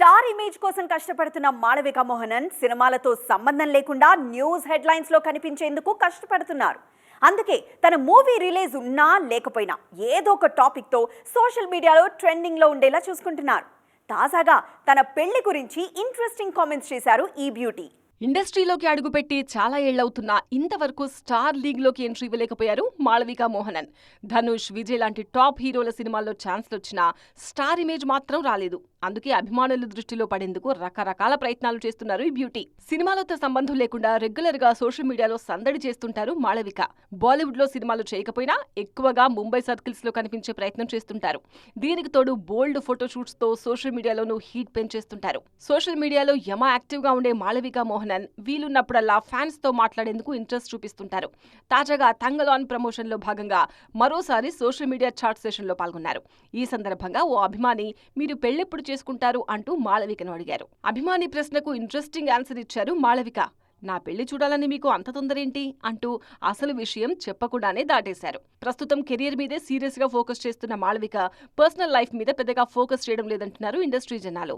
Star image కోసం కష్టపడుతున్న మాళవిక మోహనన్ సినిమాలతో సంబంధం లేకుండా న్యూస్ హెడ్లైన్స్ లో కనిపించేందుకు కష్టపడుతున్నారు. అందుకే తన మూవీ రిలీజ్ ఉన్నా లేకపోయినా ఏదో ఒక టాపిక్ తో సోషల్ మీడియాలో ట్రెండింగ్ లో ఉండేలా చూసుకుంటున్నారు. తాజాగా తన పెళ్లి గురించి ఇంట్రెస్టింగ్ కామెంట్స్ చేశారు ఈ బ్యూటీ. ఇండస్ట్రీలోకి అడుగుపెట్టి చాలా ఏళ్లవుతున్నా ఇంతవరకు స్టార్ లీగ్లోకి ఎంట్రీ ఇవ్వలేకపోయారు మాళవిక మోహనన్. ధనుష్, విజయ్ లాంటి టాప్ హీరోల సినిమాల్లో ఛాన్స్లు వచ్చినా స్టార్ ఇమేజ్ మాత్రం రాలేదు. అందుకే అభిమానుల దృష్టిలో పడేందుకు రకరకాల ప్రయత్నాలు చేస్తున్నారు ఈ బ్యూటీ. సినిమాలతో సంబంధం లేకుండా రెగ్యులర్ గా సోషల్ మీడియాలో సందడి చేస్తుంటారు మాళవిక. బాలీవుడ్ లో సినిమాలు చేయకపోయినా ఎక్కువగా ముంబై సర్కిల్స్ లో కనిపించే ప్రయత్నం చేస్తుంటారు. దీనికి తోడు బోల్డ్ ఫోటోషూట్స్ తో సోషల్ మీడియాలోనూ హీట్ పెంచేస్తుంటారు. సోషల్ మీడియాలో యమ యాక్టివ్ గా ఉండే మాళవిక మోహనన్ వీలున్నప్పుడల్లా ఫ్యాన్స్ తో మాట్లాడేందుకు ఇంట్రెస్ట్ చూపిస్తుంటారు. తాజాగా తంగలాన్ ప్రమోషన్ లో భాగంగా మరోసారి సోషల్ మీడియా చాట్ సెషన్ లో పాల్గొన్నారు. ఈ సందర్భంగా ఓ అభిమాని మీరు పెళ్లెప్పుడు చేసుకుంటారు అంటూ మాళవికను అడిగారు. అభిమాని ప్రశ్నకు ఇంట్రెస్టింగ్ ఆన్సర్ ఇచ్చారు మాళవిక. నా పెళ్లి చూడాలని మీకు అంత తొందరేంటి అంటూ అసలు విషయం చెప్పకుండానే దాటేశారు. ప్రస్తుతం కెరీర్ మీదే సీరియస్ గా ఫోకస్ చేస్తున్న మాళవిక పర్సనల్ లైఫ్ మీద పెద్దగా ఫోకస్ చేయడం లేదంటున్నారు ఇండస్ట్రీ జనాలు.